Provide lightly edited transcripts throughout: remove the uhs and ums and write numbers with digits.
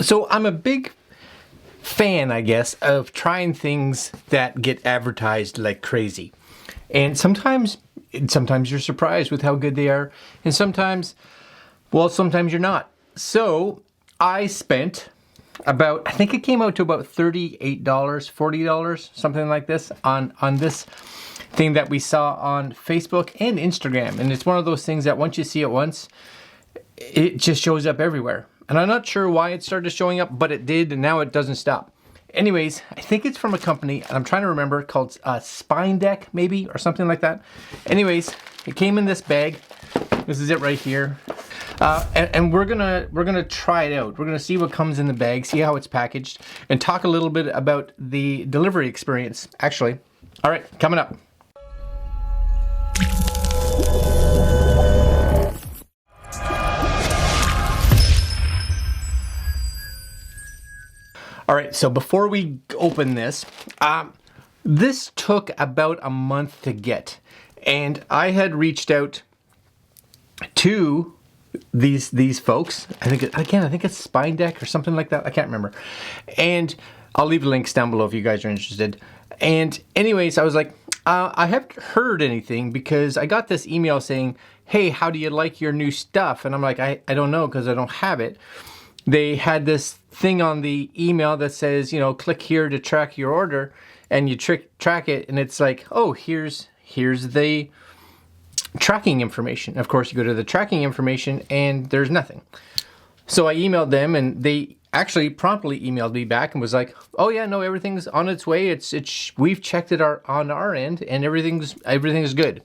So I'm a big fan, I guess, of trying things that get advertised like crazy. And sometimes you're surprised with how good they are. And sometimes you're not. So I spent about, I think it came out to about $38, $40, something like this on this thing that we saw on Facebook and Instagram. And it's one of those things that once you see it once, it just shows up everywhere. And I'm not sure why it started showing up, but it did, and now it doesn't stop. Anyways, I think it's from a company, and I'm trying to remember, called SpineDeck, maybe, or something like that. Anyways, it came in this bag. This is it right here. And we're gonna try it out. We're gonna see what comes in the bag, see how it's packaged, and talk a little bit about the delivery experience, actually. All right, coming up. All right, so before we open this, this took about a month to get, and I had reached out to these folks. I think it's SpineDeck or something like that. I can't remember, and I'll leave the links down below if you guys are interested. And anyways, I was like, I haven't heard anything because I got this email saying, "Hey, how do you like your new stuff?" And I'm like, I don't know because I don't have it. They had this thing on the email that says, you know, click here to track your order, and you track it, and it's like, oh, here's the tracking information. Of course, you go to the tracking information, and there's nothing. So I emailed them, and they actually promptly emailed me back and was like, oh yeah, no, everything's on its way. We've checked it on our end, and everything's good.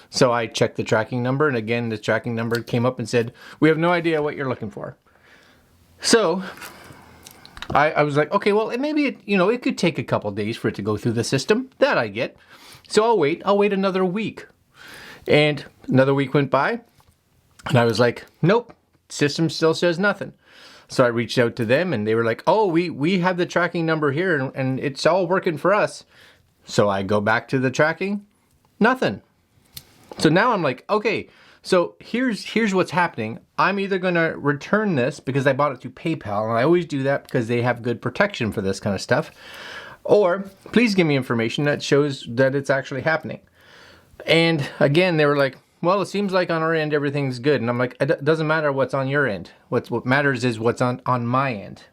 So I checked the tracking number, and again, the tracking number came up and said, we have no idea what you're looking for. So I was like, okay, well, maybe it could take a couple days for it to go through the system. That I get. So I'll wait another week. And another week went by, and I was like, nope, system still says nothing. So I reached out to them, and they were like, oh, we have the tracking number here, and it's all working for us. So I go back to the tracking, nothing. So now I'm like, okay, so here's what's happening. I'm either gonna return this because I bought it through PayPal, and I always do that because they have good protection for this kind of stuff. Or please give me information that shows that it's actually happening. And again, they were like, well, it seems like on our end everything's good. And I'm like, it doesn't matter what's on your end. What matters is what's on my end.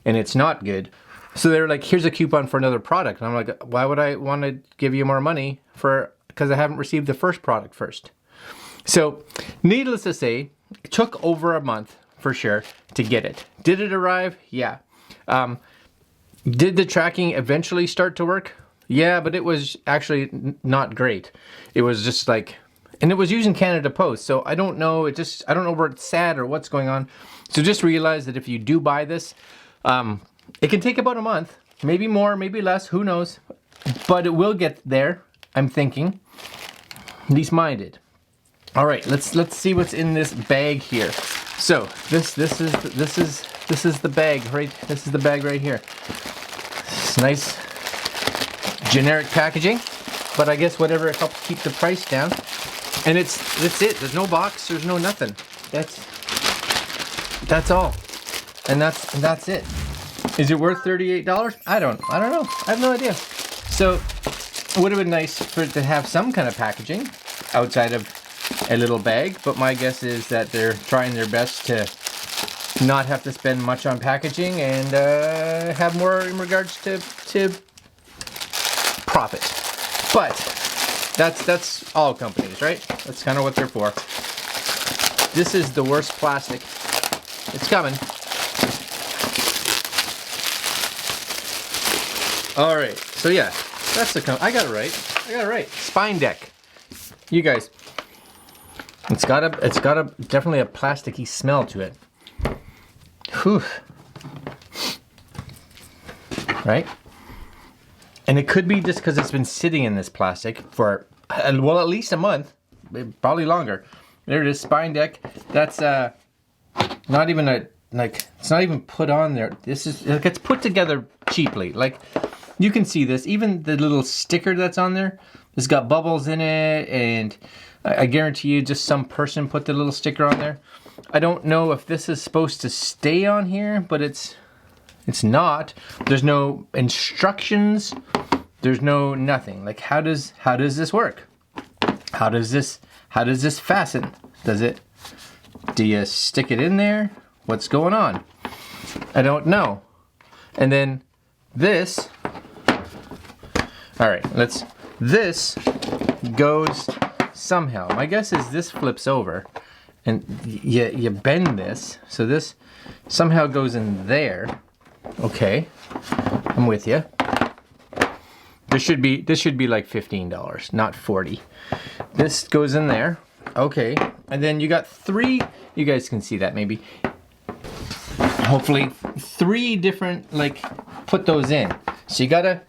And it's not good. So they're like, here's a coupon for another product. And I'm like, why would I want to give you more money because I haven't received the first product first? So needless to say, it took over a month for sure to get it. Did it arrive? Yeah. Did the tracking eventually start to work? Yeah, but it was actually not great. It was just like, and it was using Canada Post, so I don't know. I don't know where it's at or what's going on. So just realize that if you do buy this, it can take about a month, maybe more, maybe less, who knows? But it will get there, I'm thinking. At least mine did. All right, let's see what's in this bag here. So this is the bag right. This is the bag right here. It's nice, generic packaging, but I guess whatever helps keep the price down. And that's it. There's no box. There's no nothing. That's all. And that's it. Is it worth $38? I don't know. I have no idea. So it would have been nice for it to have some kind of packaging outside of a little bag, but my guess is that they're trying their best to not have to spend much on packaging and have more in regards to profit. But that's all companies, right? That's kind of what they're for. This is the worst plastic. It's coming. All right, so yeah, that's the I got it right. SpineDeck. You guys, it's got a definitely a plasticky smell to it. Whew. Right? And it could be just because it's been sitting in this plastic for, well, at least a month, probably longer. There it is, SpineDeck. That's not even it's not even put on there. This is, it gets put together cheaply. Like, you can see this, even the little sticker that's on there, it's got bubbles in it, and I guarantee you just some person put the little sticker on there. I don't know if this is supposed to stay on here, but it's not. There's no instructions. There's no nothing. Like how does this work? How does this fasten? Do you stick it in there? What's going on? I don't know. And then this, all right, this goes somehow. My guess is this flips over and you bend this. So this somehow goes in there. Okay, I'm with you. This should be like $15, not $40. This goes in there. Okay, and then you got three, you guys can see that maybe. Hopefully three different, like, put those in. So you gotta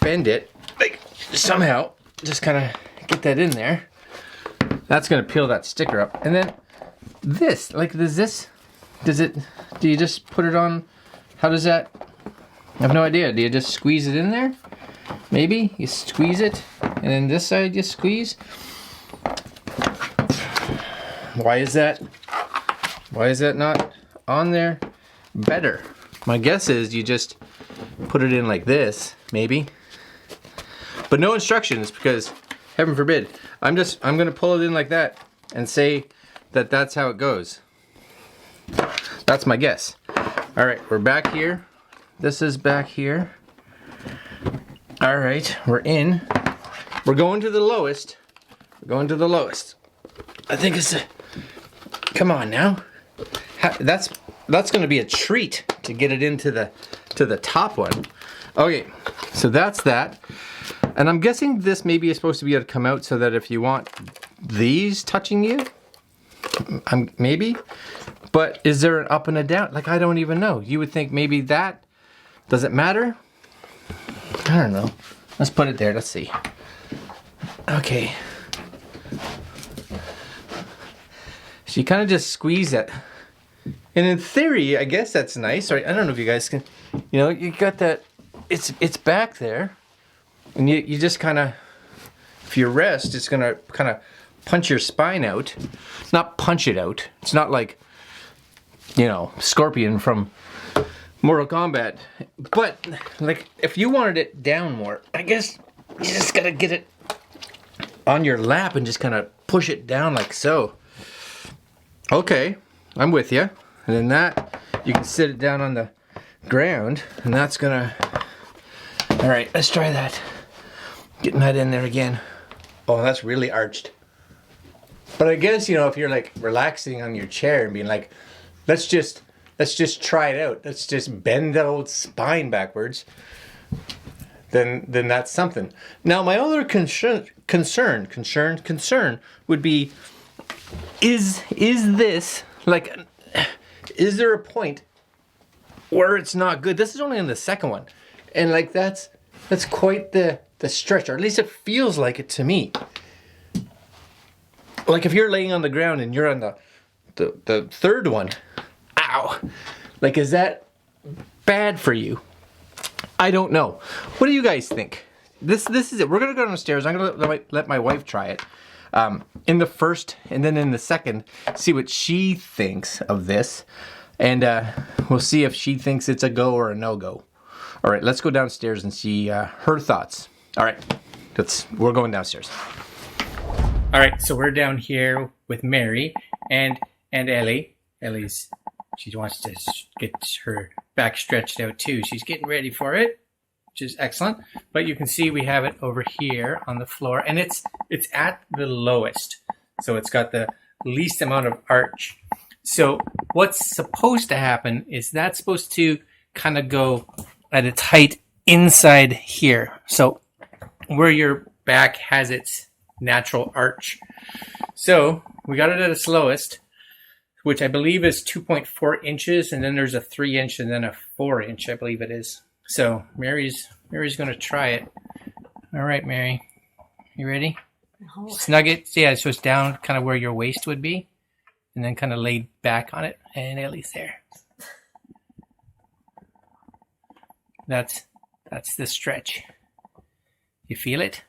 bend it, like, somehow, just kind of get that in there. That's gonna peel that sticker up. And then this, like, do you just put it on, how does that, I have no idea. Do you just squeeze it in there? Maybe you squeeze it, and then this side you squeeze. Why is that not on there better? My guess is you just put it in like this, maybe. But no instructions, because heaven forbid. I'm gonna pull it in like that and say that that's how it goes. That's my guess. All right, we're back here. This is back here. All right, we're in. We're going to the lowest. We're going to the lowest. I think it's a, come on now. That's going to be a treat to get it into the top one. Okay, so that's that. And I'm guessing this maybe is supposed to be able to come out so that if you want these touching you, maybe. But is there an up and a down? Like, I don't even know. You would think maybe that, does it matter? I don't know. Let's put it there. Let's see. Okay. So you kind of just squeeze it. And in theory, I guess that's nice. Right? I don't know if you guys can, you know, you got that, it's back there. And you just kind of, if you rest, it's going to kind of punch your spine out. Not punch it out. It's not like, you know, Scorpion from Mortal Kombat. But, like, if you wanted it down more, I guess you just gotta get it on your lap and just kind of push it down like so. Okay, I'm with you. And then that, you can sit it down on the ground, and that's gonna... All right, let's try that. Getting that in there again. Oh, that's really arched. But I guess, you know, if you're like relaxing on your chair and being like, let's just try it out. Let's just bend that old spine backwards. Then that's something. Now my other concern would be, is this like, is there a point where it's not good? This is only on the second one, and like that's quite the stretch, or at least it feels like it to me. Like if you're laying on the ground and you're on the third one. Ow. Like, is that bad for you? I don't know. What do you guys think? This is it. We're gonna go downstairs. I'm gonna let my wife try it in the first, and then in the second, see what she thinks of this, and we'll see if she thinks it's a go or a no-go. All right, let's go downstairs and see her thoughts. All right, we're going downstairs. All right, so we're down here with Mary and Ellie. She wants to get her back stretched out too. She's getting ready for it, which is excellent. But you can see we have it over here on the floor, and it's at the lowest. So it's got the least amount of arch. So what's supposed to happen is that's supposed to kind of go at its height inside here. So where your back has its natural arch. So we got it at its lowest, which I believe is 2.4 inches, and then there's a 3-inch and then a 4-inch, I believe it is. So Mary's going to try it. All right, Mary, you ready? No. Snug it. Yeah, so it's down kind of where your waist would be, and then kind of laid back on it, and Ellie's there. That's the stretch. You feel it?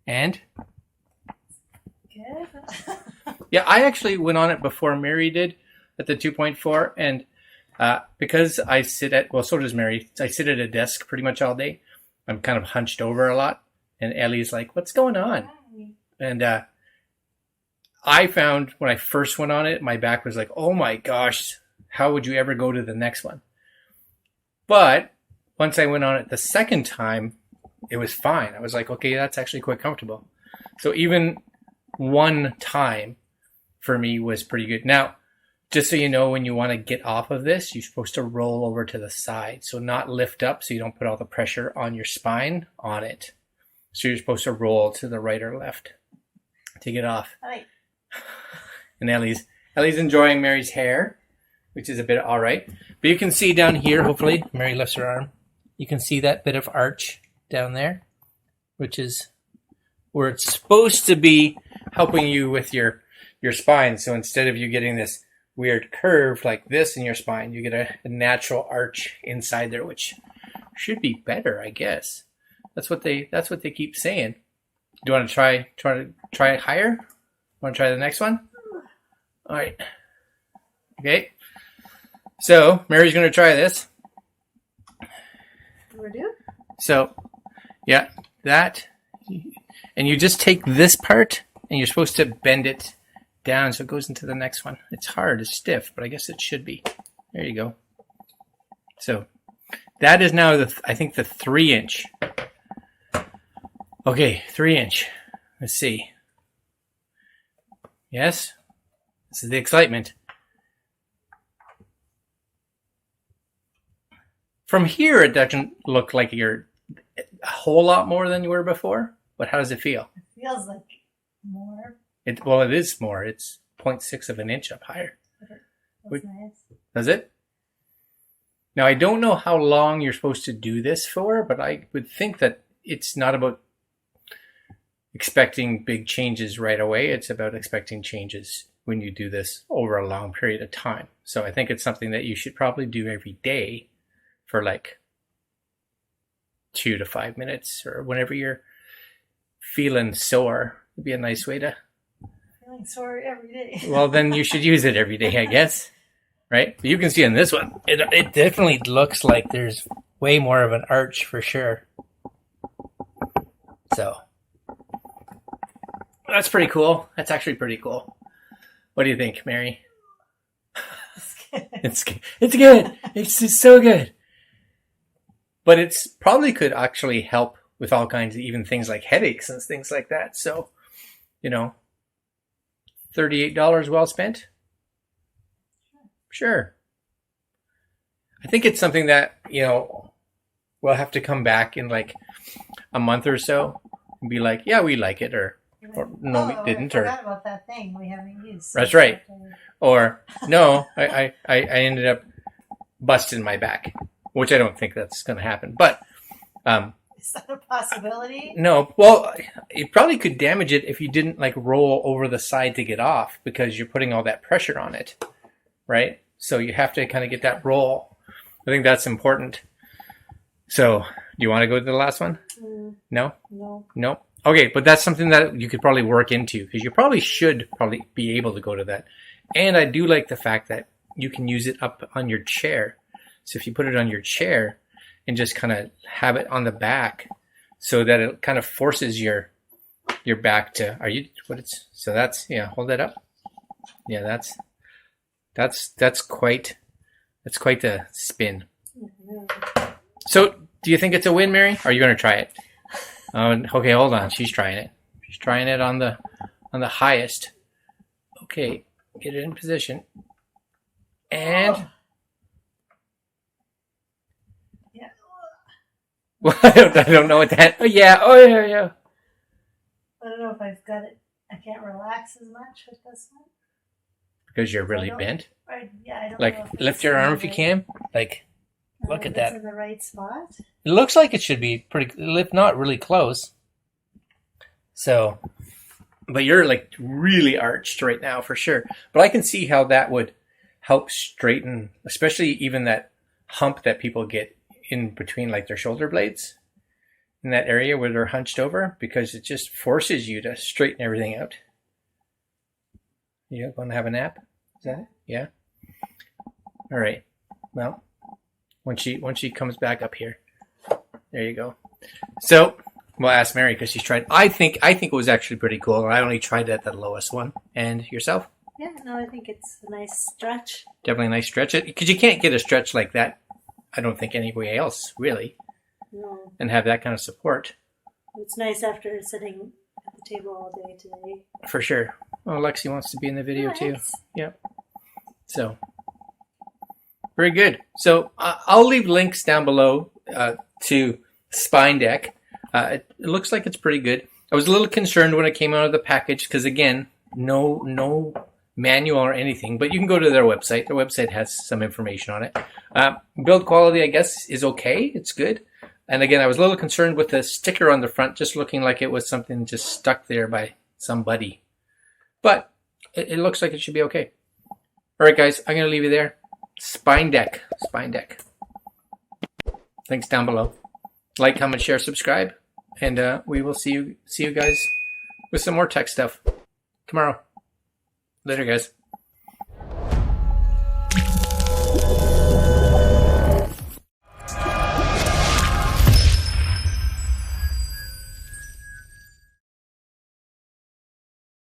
And? Good. Yeah, I actually went on it before Mary did at the 2.4, and because I sit at, well, so does Mary. I sit at a desk pretty much all day. I'm kind of hunched over a lot, and Ellie's like, "What's going on?" And I found when I first went on it, my back was like, "Oh my gosh, how would you ever go to the next one?" But once I went on it the second time, it was fine. I was like, okay, that's actually quite comfortable. So even one time for me was pretty good. Now, just so you know, when you want to get off of this, you're supposed to roll over to the side. So not lift up so you don't put all the pressure on your spine on it. So you're supposed to roll to the right or left to get off. Right. And Ellie's enjoying Mary's hair, which is a bit all right. But you can see down here, hopefully, Mary lifts her arm. You can see that bit of arch down there, which is where it's supposed to be helping you with your spine. So instead of you getting this weird curve like this in your spine, you get a natural arch inside there, which should be better, I guess. That's what they keep saying. Do you want to try it higher? Want to try the next one? All right. Okay. So Mary's going to try this. We do? So, yeah, that, and you just take this part, and you're supposed to bend it down so it goes into the next one. It's hard, it's stiff, but I guess it should be. There you go. So, that is now, I think, the 3-inch. Okay, 3-inch. Let's see. Yes? This is the excitement. From here, it doesn't look like you're a whole lot more than you were before, but how does it feel? It feels like more. Well, it is more. It's 0.6 of an inch up higher. That's nice. Does it? Now, I don't know how long you're supposed to do this for, but I would think that it's not about expecting big changes right away. It's about expecting changes when you do this over a long period of time. So I think it's something that you should probably do every day for like 2 to 5 minutes, or whenever you're feeling sore. It'd be a nice way to. Feeling sore every day. Well, then you should use it every day, I guess. Right? But you can see in this one, it definitely looks like there's way more of an arch for sure. So that's pretty cool. That's actually pretty cool. What do you think, Mary? It's good. It's so good. But it's probably could actually help with all kinds of even things like headaches and things like that. So, $38 well spent? Sure. I think it's something that, we'll have to come back in like a month or so and be like, yeah, we like it, or no, we didn't. I forgot about that thing we haven't used. That's right. Or no, I ended up busting my back, which I don't think that's going to happen. But is that a possibility? No. Well, it probably could damage it if you didn't like roll over the side to get off, because you're putting all that pressure on it, right? So you have to kind of get that roll. I think that's important. So, do you want to go to the last one? No? No. Okay, but that's something that you could probably work into, because you should be able to go to that. And I do like the fact that you can use it up on your chair. So if you put it on your chair and just kind of have it on the back, so that it kind of forces your back to, so that's, hold that up. Yeah, that's quite the spin. So do you think it's a win, Mary? Or are you going to try it? Okay, hold on. She's trying it. She's trying it on the highest. Okay, get it in position. And yeah. Well, I don't know what that. Oh yeah. I don't know if I've got it. I can't relax as much with this one. Because you're really bent. I don't like know lift your arm if you can. Like, look at that. It's in the right spot. It looks like it should be pretty, if not really close. So, but you're like really arched right now for sure. But I can see how that would help straighten, especially even that hump that people get in between like their shoulder blades, in that area where they're hunched over, because it just forces you to straighten everything out. You going to have a nap? Is that it? Yeah. All right. Well, when she comes back up here, there you go. So we'll ask Mary because she's tried. I think it was actually pretty cool. I only tried that the lowest one. And yourself? Yeah, no, I think it's a nice stretch. Definitely a nice stretch. Because you can't get a stretch like that, I don't think, anywhere else, really. No. And have that kind of support. It's nice after sitting at the table all day today. For sure. Oh, Lexi wants to be in the video too. Yep. So, very good. So, I'll leave links down below to SpineDeck. It looks like it's pretty good. I was a little concerned when it came out of the package because, again, no manual or anything, but you can go to their website. Their website has some information on it. Build quality, I guess, is okay. It's good. And again, I was a little concerned with the sticker on the front, just looking like it was something just stuck there by somebody. But it looks like it should be okay. All right, guys, I'm going to leave you there. SpineDeck. Links down below. Like, comment, share, subscribe. And we will see you guys with some more tech stuff tomorrow. Later, guys.